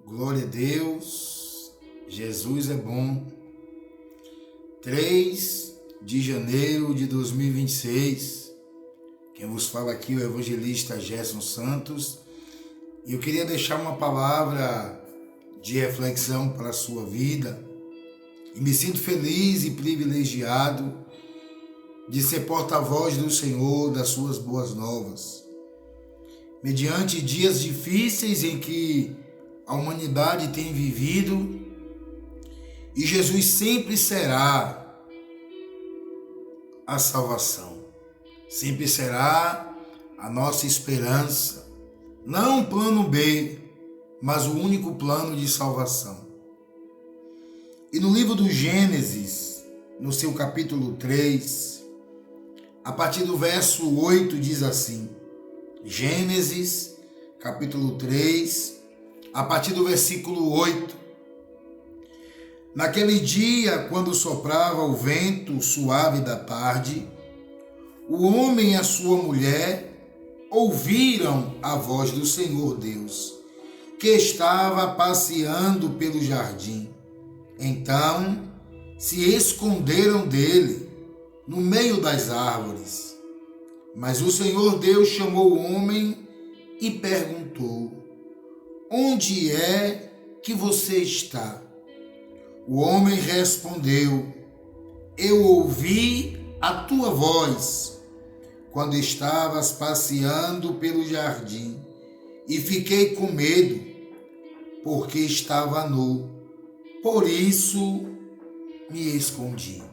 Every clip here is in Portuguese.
Glória a Deus, Jesus é bom. 3 de janeiro de 2026, quem vos fala aqui é o evangelista Gerson Santos, e eu queria deixar uma palavra de reflexão para a sua vida, e me sinto feliz e privilegiado de ser porta-voz do Senhor, das suas boas novas. Mediante dias difíceis em que a humanidade tem vivido, e Jesus sempre será a salvação, sempre será a nossa esperança, não um plano B, mas o único plano de salvação. E no livro do Gênesis, no seu capítulo 3, a partir do verso 8 diz assim, Gênesis, capítulo 3, a partir do versículo 8. Naquele dia, quando soprava o vento suave da tarde, o homem e a sua mulher ouviram a voz do Senhor Deus, que estava passeando pelo jardim. Então se esconderam dele no meio das árvores. Mas o Senhor Deus chamou o homem e perguntou: onde é que você está? O homem respondeu: eu ouvi a tua voz quando estavas passeando pelo jardim e fiquei com medo, porque estava nu. Por isso me escondi.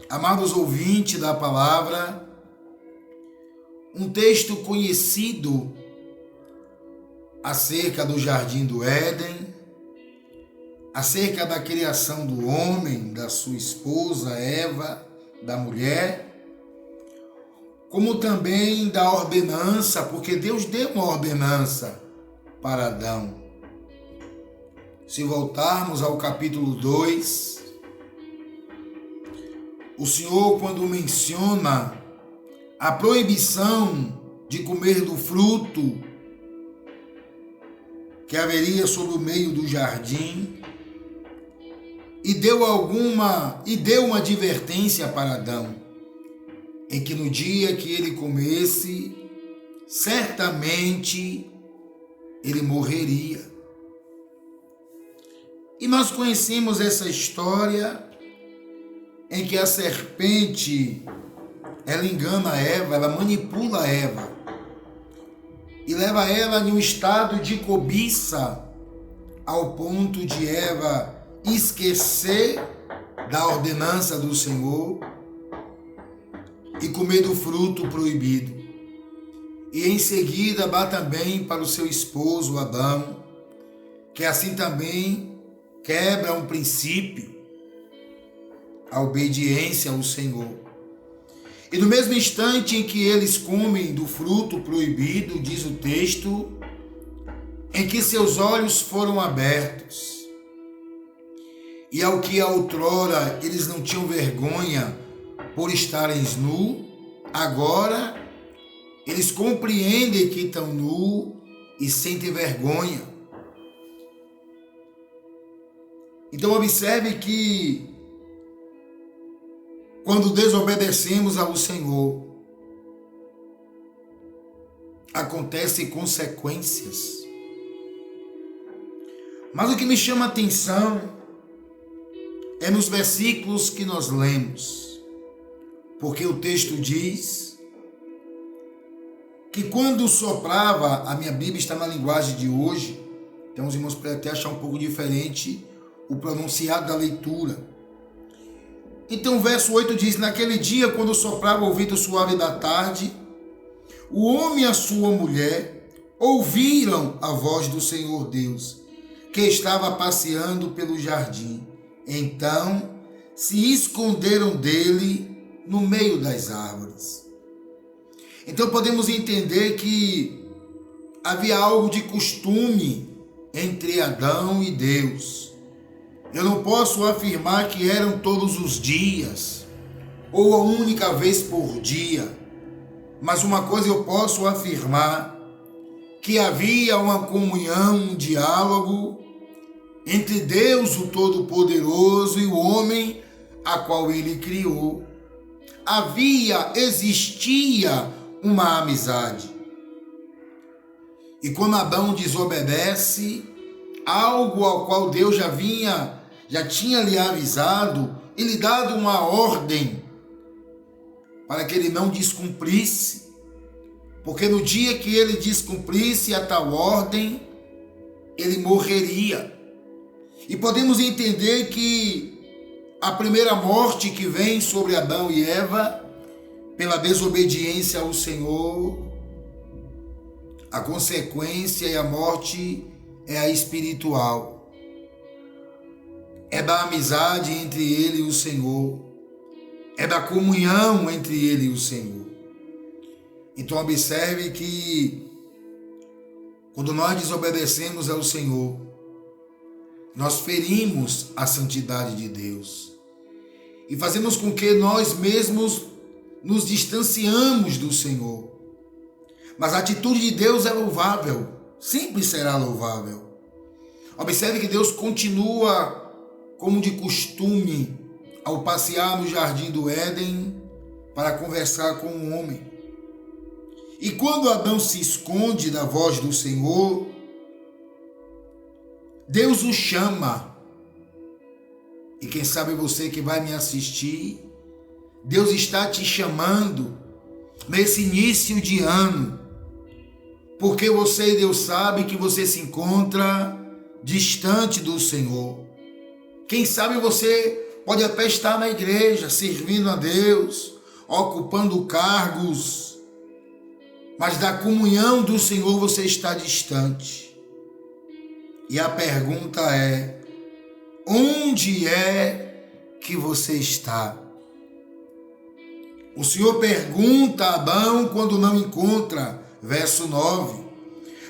Amados ouvintes da palavra, um texto conhecido acerca do jardim do Éden, acerca da criação do homem, da sua esposa Eva, da mulher, como também da ordenança, porque Deus deu uma ordenança para Adão. Se voltarmos ao capítulo 2, o Senhor, quando menciona a proibição de comer do fruto que haveria sobre o meio do jardim, e deu uma advertência para Adão, em que no dia que ele comesse, certamente ele morreria. E nós conhecemos essa história em que a serpente, ela engana Eva, ela manipula Eva e leva ela em um estado de cobiça, ao ponto de Eva esquecer da ordenança do Senhor e comer do fruto proibido. E em seguida vá também para o seu esposo Adão, que assim também quebra um princípio, a obediência ao Senhor. E no mesmo instante em que eles comem do fruto proibido, diz o texto, em que seus olhos foram abertos, e ao que outrora eles não tinham vergonha por estarem nus, agora eles compreendem que estão nus e sentem vergonha. Então observe que quando desobedecemos ao Senhor, acontecem consequências. Mas o que me chama a atenção é nos versículos que nós lemos, porque o texto diz que quando soprava, a minha Bíblia está na linguagem de hoje, então os irmãos podem até achar um pouco diferente o pronunciado da leitura. Então o verso 8 diz, naquele dia quando soprava o vento suave da tarde, o homem e a sua mulher ouviram a voz do Senhor Deus, que estava passeando pelo jardim. Então se esconderam dele no meio das árvores. Então podemos entender que havia algo de costume entre Adão e Deus. Eu não posso afirmar que eram todos os dias, ou a única vez por dia, mas uma coisa eu posso afirmar, que havia uma comunhão, um diálogo entre Deus, o Todo-Poderoso, e o homem a qual ele criou. Existia uma amizade. E quando Adão desobedece, algo ao qual Deus já tinha lhe avisado e lhe dado uma ordem para que ele não descumprisse, porque no dia que ele descumprisse a tal ordem, ele morreria. E podemos entender que a primeira morte que vem sobre Adão e Eva, pela desobediência ao Senhor, a consequência e a morte é a espiritual. É da amizade entre ele e o Senhor. É da comunhão entre ele e o Senhor. Então observe que quando nós desobedecemos ao Senhor, nós ferimos a santidade de Deus e fazemos com que nós mesmos nos distanciamos do Senhor. Mas a atitude de Deus é louvável, sempre será louvável. Observe que Deus continua, como de costume, ao passear no jardim do Éden para conversar com o homem. E quando Adão se esconde da voz do Senhor, Deus o chama. E quem sabe você que vai me assistir, Deus está te chamando nesse início de ano, porque você e Deus sabe que você se encontra distante do Senhor. Quem sabe você pode até estar na igreja, servindo a Deus, ocupando cargos, mas da comunhão do Senhor você está distante. E a pergunta é: onde é que você está? O Senhor pergunta a Adão quando não encontra, verso 9.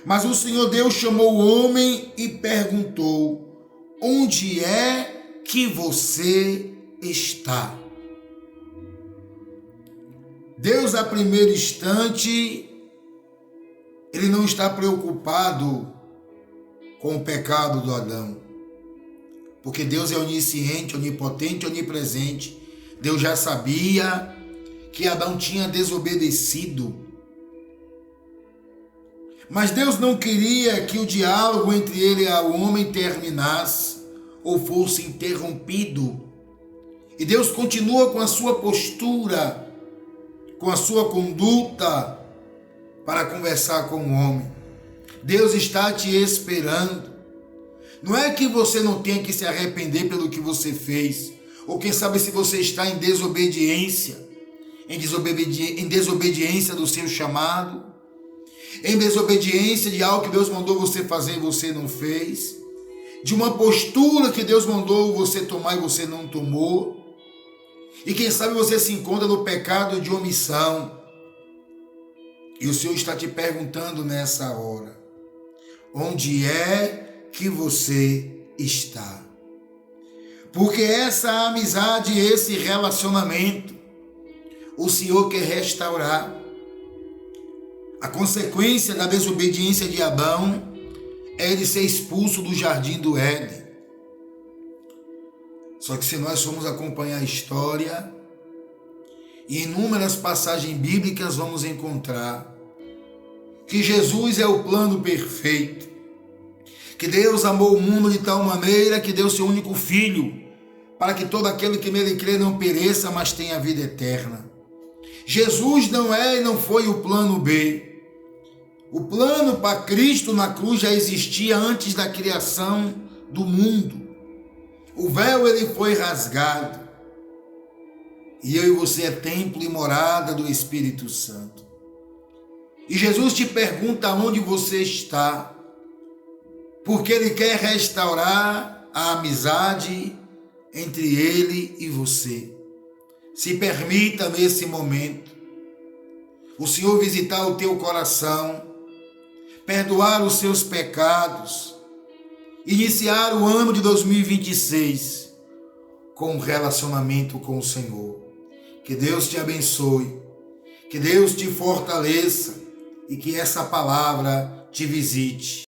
Mas o Senhor Deus chamou o homem e perguntou: onde é que você está? Deus, a primeiro instante, ele não está preocupado com o pecado do Adão, porque Deus é onisciente, onipotente, onipresente. Deus já sabia que Adão tinha desobedecido, mas Deus não queria que o diálogo entre ele e o homem terminasse ou fosse interrompido. E Deus continua com a sua postura, com a sua conduta para conversar com o homem. Deus está te esperando. Não é que você não tenha que se arrepender pelo que você fez, ou quem sabe se você está em desobediência, em desobediência do seu chamado, em desobediência de algo que Deus mandou você fazer e você não fez, de uma postura que Deus mandou você tomar e você não tomou, e quem sabe você se encontra no pecado de omissão, e o Senhor está te perguntando nessa hora: onde é que você está? Porque essa amizade, esse relacionamento, o Senhor quer restaurar. A consequência da desobediência de Adão é ele ser expulso do jardim do Éden. Só que se nós formos acompanhar a história, e inúmeras passagens bíblicas vamos encontrar que Jesus é o plano perfeito, que Deus amou o mundo de tal maneira que deu seu único Filho, para que todo aquele que nele crê não pereça, mas tenha a vida eterna. Jesus não é e não foi o plano B. O plano para Cristo na cruz já existia antes da criação do mundo. O véu ele foi rasgado. E eu e você é templo e morada do Espírito Santo. E Jesus te pergunta onde você está, porque ele quer restaurar a amizade entre ele e você. Se permita nesse momento o Senhor visitar o teu coração, perdoar os seus pecados, iniciar o ano de 2026 com um relacionamento com o Senhor. Que Deus te abençoe, que Deus te fortaleça e que essa palavra te visite.